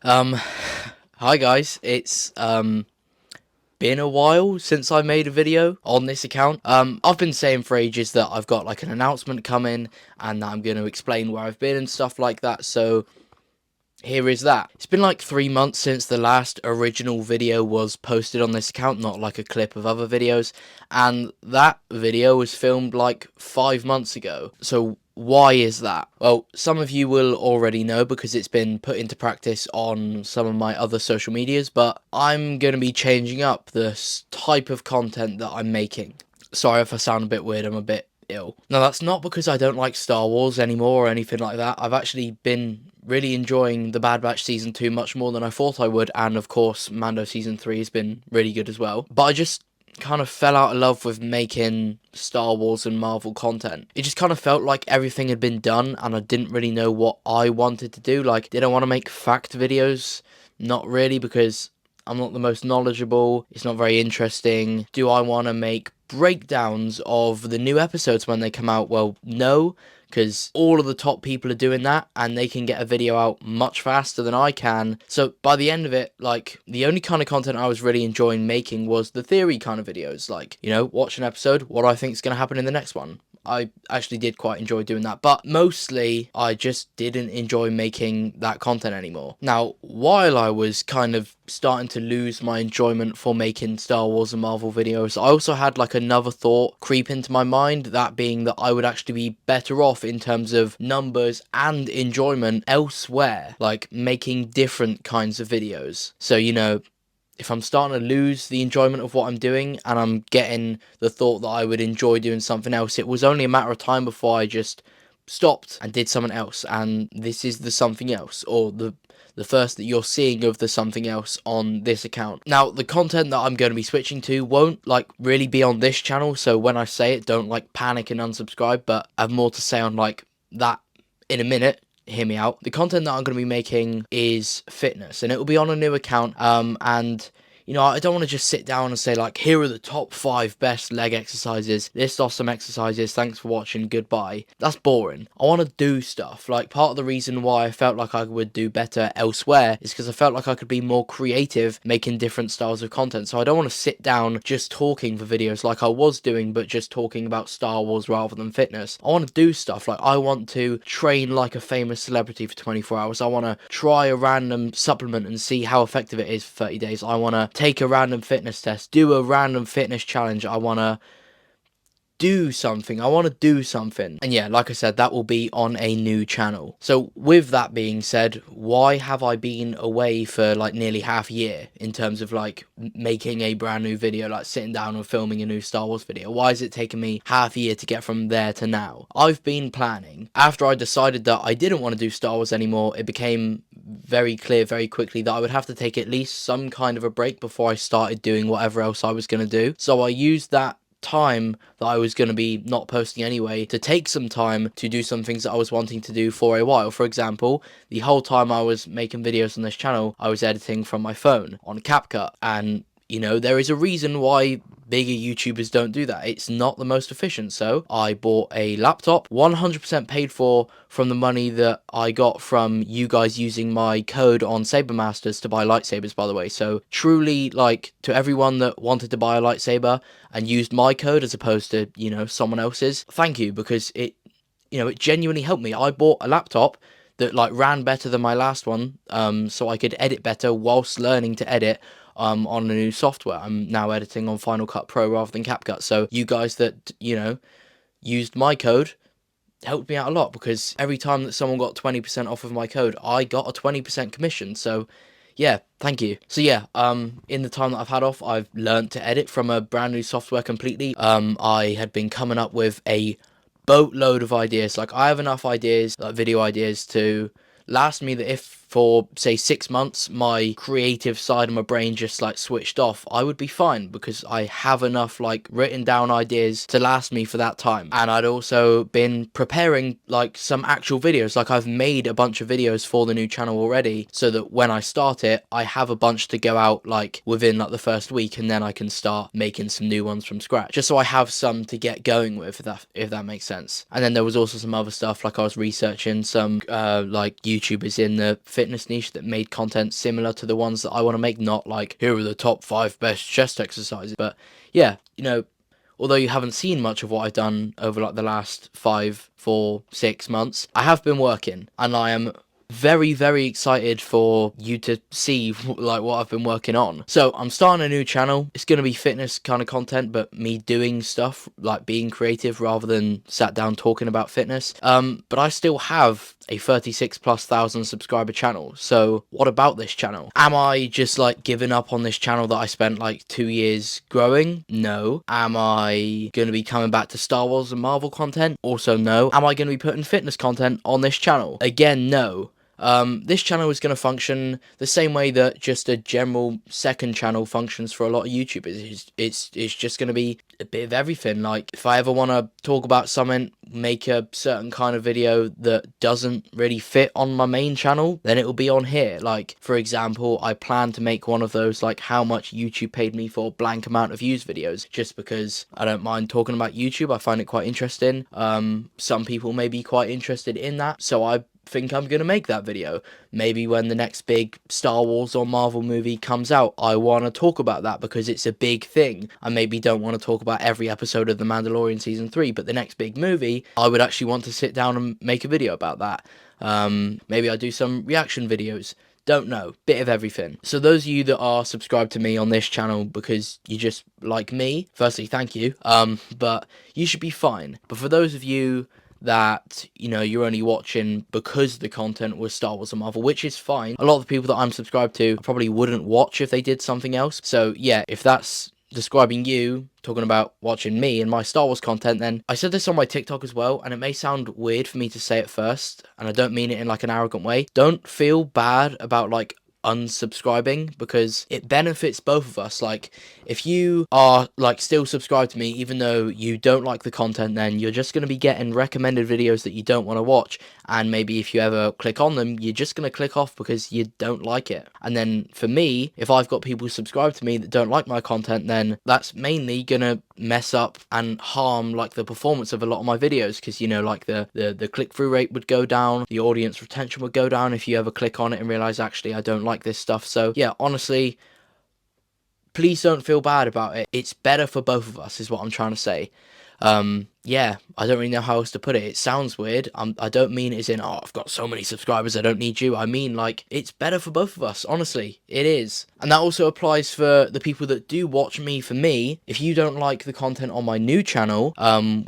Um, Hi guys, it's been a while since I made a video on this account. I've been saying for ages that I've got like an announcement coming and that I'm going to explain where I've been and stuff like that, so here is that. It's been like 3 months since the last original video was posted on this account, not like a clip of other videos, and that video was filmed like 5 months ago. So why is that? Well, some of you will already know because it's been put into practice on some of my other social medias, but I'm going to be changing up the type of content that I'm making. Sorry if I sound a bit weird, I'm a bit ill. Now, that's not because I don't like Star Wars anymore or anything like that. I've actually been really enjoying The Bad Batch Season 2 much more than I thought I would, and of course, Mando Season 3 has been really good as well. But I just kind of fell out of love with making Star Wars and Marvel content. It just kind of felt like everything had been done, and I didn't really know what I wanted to do. Like, did I want to make fact videos? Not really, because I'm not the most knowledgeable. It's not very interesting. Do I want to make breakdowns of the new episodes when they come out? Well, no, because all of the top people are doing that and they can get a video out much faster than I can. So by the end of it, like, the only kind of content I was really enjoying making was the theory kind of videos. Like, you know, watch an episode, what I think is going to happen in the next one. I actually did quite enjoy doing that, but mostly I just didn't enjoy making that content anymore. Now, while I was kind of starting to lose my enjoyment for making Star Wars and Marvel videos, I also had like another thought creep into my mind, that being that I would actually be better off in terms of numbers and enjoyment elsewhere, like making different kinds of videos. So, you know, if I'm starting to lose the enjoyment of what I'm doing and I'm getting the thought that I would enjoy doing something else, it was only a matter of time before I just stopped and did something else. And this is the something else, or the first that you're seeing of the something else on this account. Now, the content that I'm going to be switching to won't like really be on this channel, so when I say it, don't like panic and unsubscribe, but I have more to say on like that in a minute. Hear me out. The content that I'm going to be making is fitness, and it will be on a new account. And you know, I don't want to just sit down and say like, here are the top 5 best leg exercises, list off some exercises, thanks for watching, goodbye. That's boring. I want to do stuff. Like, part of the reason why I felt like I would do better elsewhere is because I felt like I could be more creative making different styles of content. So I don't want to sit down just talking for videos like I was doing, but just talking about Star Wars rather than fitness. I want to do stuff. Like, I want to train like a famous celebrity for 24 hours. I want to try a random supplement and see how effective it is for 30 days. I want to take a random fitness test, do a random fitness challenge. I want to do something. And yeah, like I said, that will be on a new channel. So with that being said, why have I been away for like nearly half a year in terms of like making a brand new video, like sitting down and filming a new Star Wars video? Why has it taken me half a year to get from there to now? I've been planning. After I decided that I didn't want to do Star Wars anymore, it became very clear very quickly that I would have to take at least some kind of a break before I started doing whatever else I was going to do. So I used that time that I was going to be not posting anyway to take some time to do some things that I was wanting to do for a while. For example, the whole time I was making videos on this channel, I was editing from my phone on CapCut, and you know, there is a reason why bigger YouTubers don't do that. It's not the most efficient. So I bought a laptop, 100% paid for from the money that I got from you guys using my code on Sabermasters to buy lightsabers, by the way. So truly, like, to everyone that wanted to buy a lightsaber and used my code as opposed to, you know, someone else's, thank you, because it, you know, it genuinely helped me. I bought a laptop that like ran better than my last one, so I could edit better whilst learning to edit on a new software. I'm now editing on Final Cut Pro rather than CapCut. So you guys that, you know, used my code helped me out a lot, because every time that someone got 20% off of my code, I got a 20% commission. So yeah, thank you. So yeah, in the time that I've had off, I've learned to edit from a brand new software completely. I had been coming up with a boatload of ideas. Like, I have enough ideas, like video ideas, to last me that if for say 6 months my creative side of my brain just like switched off, I would be fine, because I have enough like written down ideas to last me for that time. And I'd also been preparing like some actual videos. Like, I've made a bunch of videos for the new channel already, so that when I start it, I have a bunch to go out like within like the first week, and then I can start making some new ones from scratch, just so I have some to get going with, if that makes sense. And then there was also some other stuff, like I was researching some like YouTubers in the fitness niche that made content similar to the ones that I want to make, not like, here are the top 5 best chest exercises. But yeah, you know, although you haven't seen much of what I've done over like the last 5, 4, 6 months, I have been working, and I am very, very excited for you to see like what I've been working on. So I'm starting a new channel. It's going to be fitness kind of content, but me doing stuff, like being creative rather than sat down talking about fitness. But I still have a 36,000+ subscriber channel. So what about this channel? Am I just like giving up on this channel that I spent like 2 years growing? No. Am I going to be coming back to Star Wars and Marvel content? Also no. Am I going to be putting fitness content on this channel? Again, no. This channel is going to function the same way that just a general second channel functions for a lot of YouTubers. It's just going to be a bit of everything. Like, if I ever want to talk about something, make a certain kind of video that doesn't really fit on my main channel, then it will be on here. Like, for example, I plan to make one of those, like, how much YouTube paid me for blank amount of views videos, just because I don't mind talking about YouTube. I find it quite interesting. Some people may be quite interested in that, so I think I'm gonna make that video. Maybe when the next big Star Wars or Marvel movie comes out, I want to talk about that because it's a big thing. I maybe don't want to talk about every episode of The Mandalorian season 3, but the next big movie, I would actually want to sit down and make a video about that. Maybe I do some reaction videos. Don't know, bit of everything. So those of you that are subscribed to me on this channel because you just like me, firstly, thank you. But you should be fine. But for those of you that, you know, you're only watching because the content was Star Wars and Marvel, which is fine. A lot of the people that I'm subscribed to I probably wouldn't watch if they did something else. So yeah, if that's describing you, talking about watching me and my Star Wars content, then I said this on my TikTok as well, and it may sound weird for me to say it first, and I don't mean it in like an arrogant way. Don't feel bad about like unsubscribing, because it benefits both of us. Like, if you are like still subscribed to me even though you don't like the content, then you're just going to be getting recommended videos that you don't want to watch, and maybe if you ever click on them, you're just going to click off because you don't like it. And then for me, if I've got people subscribed to me that don't like my content, then that's mainly going to mess up and harm like the performance of a lot of my videos, because, you know, like the click-through rate would go down, the audience retention would go down if you ever click on it and realize actually I don't like this stuff. So yeah, honestly, please don't feel bad about it. It's better for both of us is what I'm trying to say. Yeah, I don't really know how else to put it. It sounds weird. I don't mean it as in, oh, I've got so many subscribers, I don't need you. I mean, like, it's better for both of us. Honestly, it is. And that also applies for the people that do watch me for me. If you don't like the content on my new channel,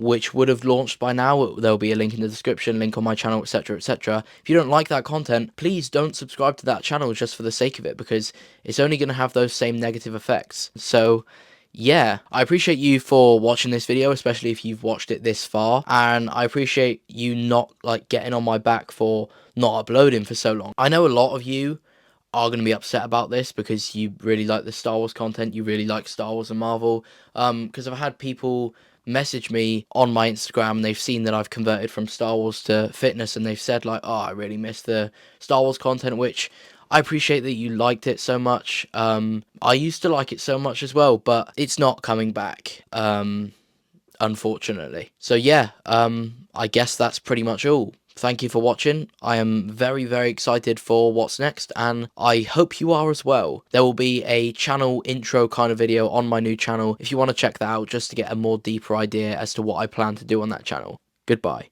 which would have launched by now, there'll be a link in the description, link on my channel, etc, etc. If you don't like that content, please don't subscribe to that channel just for the sake of it, because it's only going to have those same negative effects. So yeah, I appreciate you for watching this video, especially if you've watched it this far, and I appreciate you not like getting on my back for not uploading for so long. I know a lot of you are going to be upset about this because you really like the Star Wars content, you really like Star Wars and Marvel, because I've had people message me on my Instagram, and they've seen that I've converted from Star Wars to fitness, and they've said like, oh, I really miss the Star Wars content, which I appreciate that you liked it so much. I used to like it so much as well, but it's not coming back, unfortunately. So yeah, I guess that's pretty much all. Thank you for watching. I am very, very excited for what's next, and I hope you are as well. There will be a channel intro kind of video on my new channel if you want to check that out, just to get a more deeper idea as to what I plan to do on that channel. Goodbye.